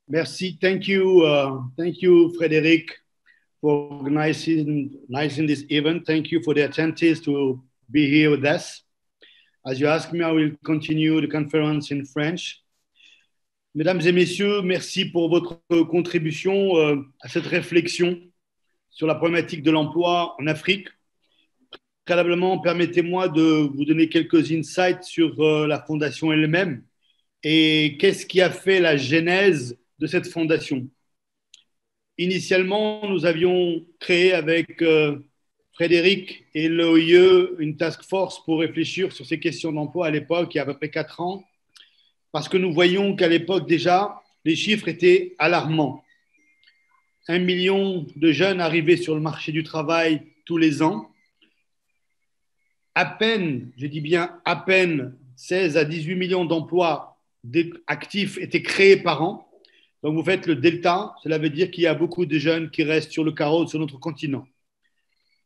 Merci. Thank you, Frédéric, for organizing this event. Thank you for the attendees to be here with us. As you asked me, I will continue the conference in French. Mesdames et messieurs, merci pour votre contribution à cette réflexion sur la problématique de l'emploi en Afrique. Préalablement, permettez-moi de vous donner quelques insights sur la fondation elle-même et qu'est-ce qui a fait la genèse de cette fondation. Initialement, nous avions créé avec Frédéric et l'OIE une task force pour réfléchir sur ces questions d'emploi à l'époque, il y a à peu près 4 ans, parce que nous voyons qu'à l'époque déjà, les chiffres étaient alarmants. 1 million de jeunes arrivaient sur le marché du travail tous les ans. À peine, je dis bien à peine, 16 à 18 millions d'emplois actifs étaient créés par an. Donc, vous faites le delta, cela veut dire qu'il y a beaucoup de jeunes qui restent sur le carreau sur notre continent.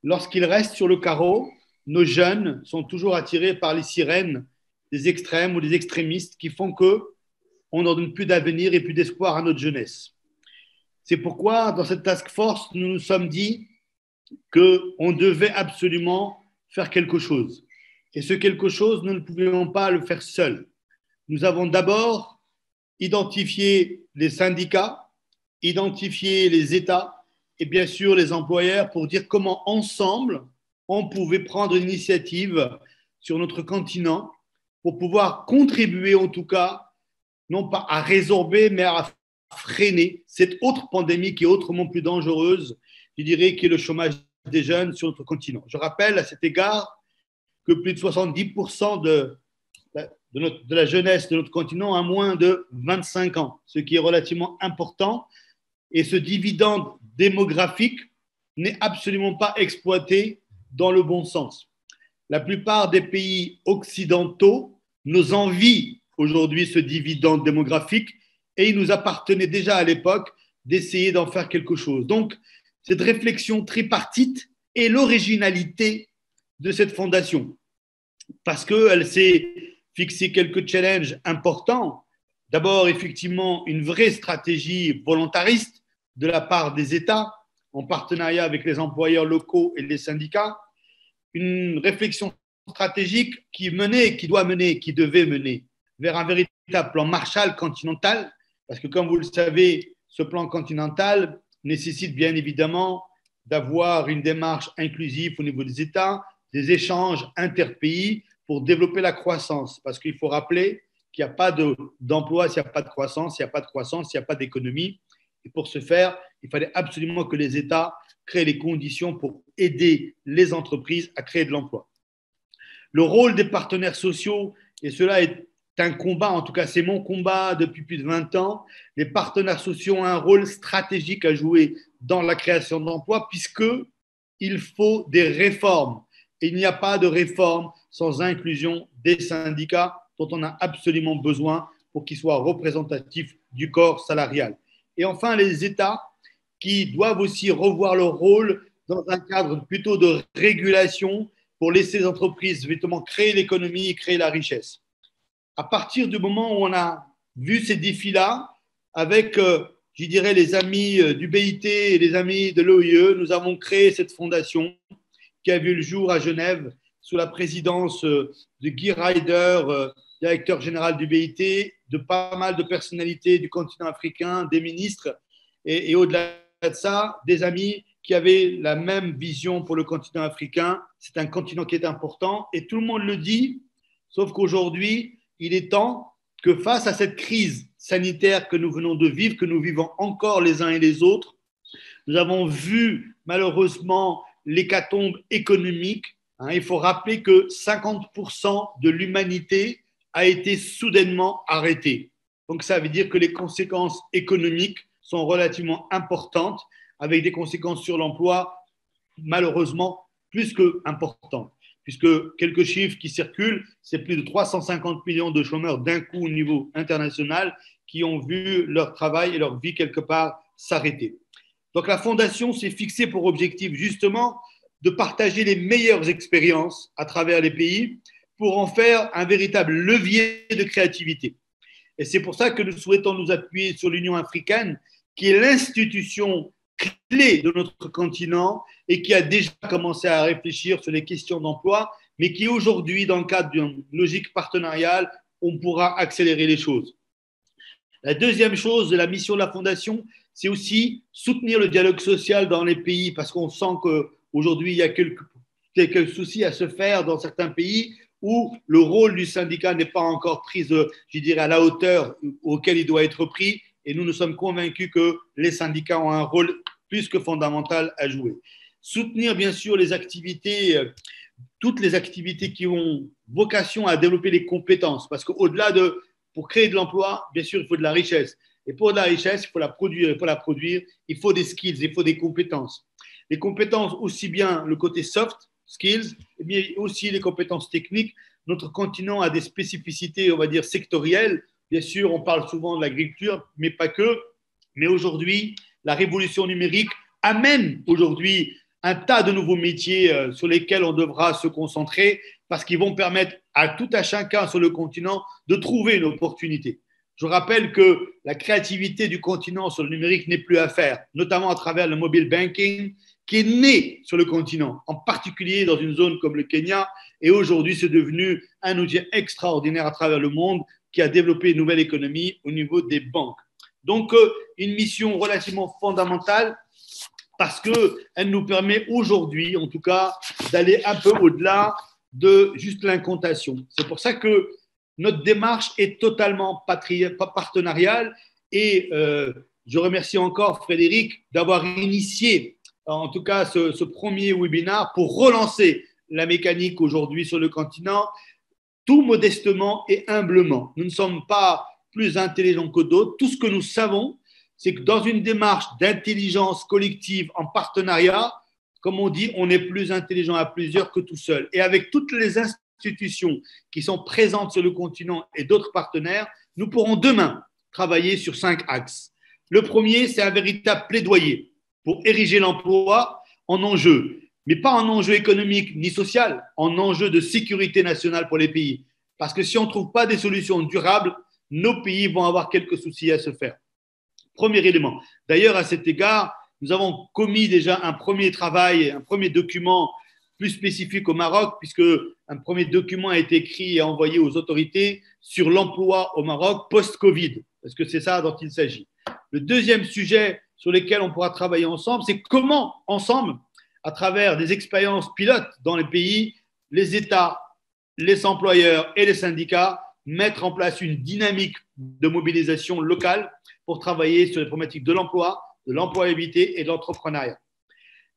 Lorsqu'ils restent sur le carreau, nos jeunes sont toujours attirés par les sirènes des extrêmes ou des extrémistes qui font qu'on n'en donne plus d'avenir et plus d'espoir à notre jeunesse. C'est pourquoi, dans cette task force, nous nous sommes dit qu'on devait absolument faire quelque chose. Et ce quelque chose, nous ne pouvions pas le faire seuls. Nous avons d'abord identifié les syndicats, identifier les États et bien sûr les employeurs pour dire comment ensemble on pouvait prendre une initiative sur notre continent pour pouvoir contribuer en tout cas, non pas à résorber, mais à freiner cette autre pandémie qui est autrement plus dangereuse, je dirais, qui est le chômage des jeunes sur notre continent. Je rappelle à cet égard que plus de 70% de la jeunesse de notre continent a moins de 25 ans, ce qui est relativement important. Et ce dividende démographique n'est absolument pas exploité dans le bon sens. La plupart des pays occidentaux nous envient aujourd'hui ce dividende démographique et il nous appartenait déjà à l'époque d'essayer d'en faire quelque chose. Donc, cette réflexion tripartite est l'originalité de cette fondation parce qu'elle s'est fixé quelques challenges importants. D'abord, effectivement, une vraie stratégie volontariste de la part des États en partenariat avec les employeurs locaux et les syndicats. Une réflexion stratégique qui devait mener vers un véritable plan Marshall continental, parce que comme vous le savez, ce plan continental nécessite bien évidemment d'avoir une démarche inclusive au niveau des États, des échanges interpays pour développer la croissance. Parce qu'il faut rappeler qu'il n'y a pas d'emploi s'il n'y a pas de croissance, s'il n'y a pas de croissance, s'il n'y a pas d'économie. Et pour ce faire, il fallait absolument que les États créent les conditions pour aider les entreprises à créer de l'emploi. Le rôle des partenaires sociaux, et cela est un combat, en tout cas c'est mon combat depuis plus de 20 ans, les partenaires sociaux ont un rôle stratégique à jouer dans la création d'emplois puisqu'il faut des réformes. Et il n'y a pas de réforme sans inclusion des syndicats dont on a absolument besoin pour qu'ils soient représentatifs du corps salarial. Et enfin, les États qui doivent aussi revoir leur rôle dans un cadre plutôt de régulation pour laisser les entreprises véritablement créer l'économie et créer la richesse. À partir du moment où on a vu ces défis-là, avec, je dirais, les amis du BIT et les amis de l'OIE, nous avons créé cette fondation qui a vu le jour à Genève sous la présidence de Guy Ryder, directeur général du BIT, de pas mal de personnalités du continent africain, des ministres, et au-delà de ça, des amis qui avaient la même vision pour le continent africain. C'est un continent qui est important, et tout le monde le dit, sauf qu'aujourd'hui, il est temps que face à cette crise sanitaire que nous venons de vivre, que nous vivons encore les uns et les autres, nous avons vu malheureusement l'hécatombe économique. Il faut rappeler que 50% de l'humanité a été soudainement arrêtée. Donc ça veut dire que les conséquences économiques sont relativement importantes, avec des conséquences sur l'emploi malheureusement plus qu'importantes. Puisque quelques chiffres qui circulent, c'est plus de 350 millions de chômeurs d'un coup au niveau international qui ont vu leur travail et leur vie quelque part s'arrêter. Donc la Fondation s'est fixée pour objectif justement de partager les meilleures expériences à travers les pays pour en faire un véritable levier de créativité. Et c'est pour ça que nous souhaitons nous appuyer sur l'Union africaine, qui est l'institution clé de notre continent et qui a déjà commencé à réfléchir sur les questions d'emploi, mais qui aujourd'hui, dans le cadre d'une logique partenariale, on pourra accélérer les choses. La deuxième chose de la mission de la Fondation, c'est aussi soutenir le dialogue social dans les pays, parce qu'on sent qu'aujourd'hui, il y a quelques soucis à se faire dans certains pays où le rôle du syndicat n'est pas encore pris, je dirais, à la hauteur auquel il doit être pris. Et nous sommes convaincus que les syndicats ont un rôle plus que fondamental à jouer. Soutenir, bien sûr, les activités, toutes les activités qui ont vocation à développer les compétences, parce qu'au-delà de, pour créer de l'emploi, bien sûr, il faut de la richesse. Et pour de la richesse, il faut la produire, il faut des skills, il faut des compétences. Les compétences, aussi bien le côté soft skills, mais aussi les compétences techniques. Notre continent a des spécificités, on va dire, sectorielles. Bien sûr, on parle souvent de l'agriculture, mais pas que. Mais aujourd'hui, la révolution numérique amène aujourd'hui un tas de nouveaux métiers sur lesquels on devra se concentrer parce qu'ils vont permettre à tout à chacun sur le continent de trouver une opportunité. Je rappelle que la créativité du continent sur le numérique n'est plus à faire, notamment à travers le mobile banking qui est né sur le continent, en particulier dans une zone comme le Kenya. Et aujourd'hui, c'est devenu un outil extraordinaire à travers le monde qui a développé une nouvelle économie au niveau des banques. Donc, une mission relativement fondamentale parce qu'elle nous permet aujourd'hui, en tout cas, d'aller un peu au-delà de juste l'incantation. C'est pour ça que notre démarche est totalement partenariale et je remercie encore Frédéric d'avoir initié en tout cas ce premier webinaire pour relancer la mécanique aujourd'hui sur le continent, tout modestement et humblement. Nous ne sommes pas plus intelligents que d'autres. Tout ce que nous savons, c'est que dans une démarche d'intelligence collective en partenariat, comme on dit, on est plus intelligent à plusieurs que tout seul. Et avec toutes les institutions qui sont présentes sur le continent et d'autres partenaires, nous pourrons demain travailler sur 5 axes. Le premier, c'est un véritable plaidoyer pour ériger l'emploi en enjeu, mais pas en enjeu économique ni social, en enjeu de sécurité nationale pour les pays. Parce que si on ne trouve pas des solutions durables, nos pays vont avoir quelques soucis à se faire. Premier élément. D'ailleurs, à cet égard, nous avons commis déjà un premier travail, un premier document plus spécifique au Maroc, puisque un premier document a été écrit et envoyé aux autorités sur l'emploi au Maroc post-Covid, parce que c'est ça dont il s'agit. Le deuxième sujet sur lequel on pourra travailler ensemble, c'est comment, ensemble, à travers des expériences pilotes dans les pays, les États, les employeurs et les syndicats mettre en place une dynamique de mobilisation locale pour travailler sur les problématiques de l'emploi, de l'employabilité et de l'entrepreneuriat.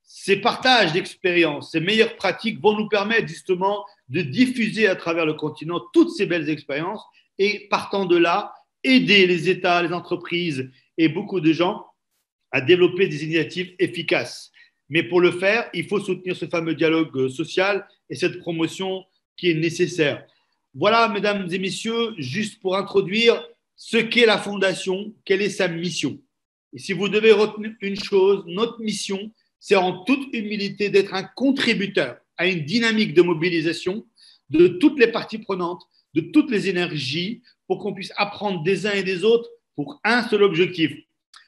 Ces partages d'expériences, ces meilleures pratiques vont nous permettre justement de diffuser à travers le continent toutes ces belles expériences et partant de là, aider les États, les entreprises et beaucoup de gens à développer des initiatives efficaces. Mais pour le faire, il faut soutenir ce fameux dialogue social et cette promotion qui est nécessaire. Voilà, mesdames et messieurs, juste pour introduire ce qu'est la Fondation, quelle est sa mission. Et si vous devez retenir une chose, notre mission, c'est en toute humilité d'être un contributeur à une dynamique de mobilisation de toutes les parties prenantes, de toutes les énergies, pour qu'on puisse apprendre des uns et des autres pour un seul objectif,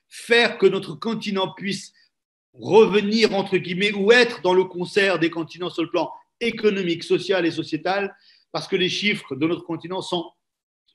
faire que notre continent puisse revenir, entre guillemets, ou être dans le concert des continents sur le plan économique, social et sociétal, parce que les chiffres de notre continent sont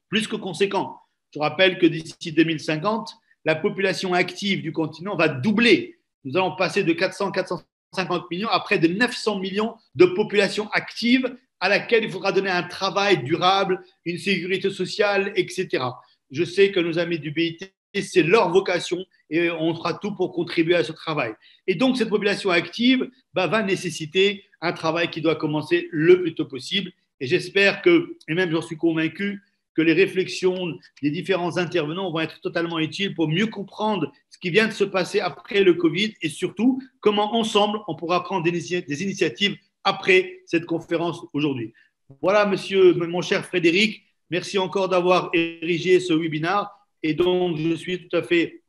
plus que conséquents. Je rappelle que d'ici 2050, la population active du continent va doubler. Nous allons passer de 400-450 millions à près de 900 millions de population active à laquelle il faudra donner un travail durable, une sécurité sociale, etc. Je sais que nos amis du BIT, c'est leur vocation et on fera tout pour contribuer à ce travail. Et donc, cette population active va nécessiter un travail qui doit commencer le plus tôt possible. Et j'espère que, et même j'en suis convaincu, que les réflexions des différents intervenants vont être totalement utiles pour mieux comprendre ce qui vient de se passer après le Covid et surtout comment ensemble on pourra prendre des initiatives après cette conférence aujourd'hui. Voilà, monsieur, mon cher Frédéric, merci encore d'avoir érigé ce webinaire et donc je suis tout à fait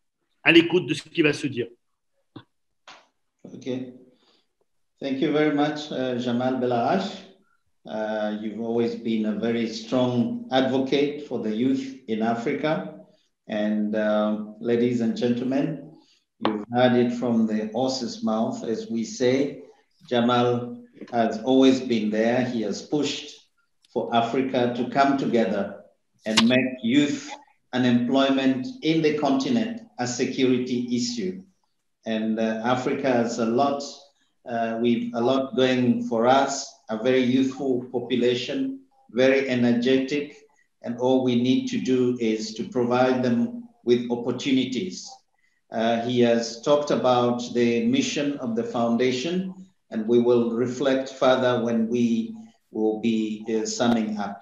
à l'écoute de ce qui va se dire. Okay. Thank you very much, Jamal Belaash. You've always been a very strong advocate for the youth in Africa. And ladies and gentlemen, you've heard it from the horse's mouth, as we say. Jamal has always been there. He has pushed for Africa to come together and make youth unemployment in the continent a security issue. And Africa has we've a lot going for us, a very youthful population, very energetic, and all we need to do is to provide them with opportunities. He has talked about the mission of the foundation, and we will reflect further when we will be summing up.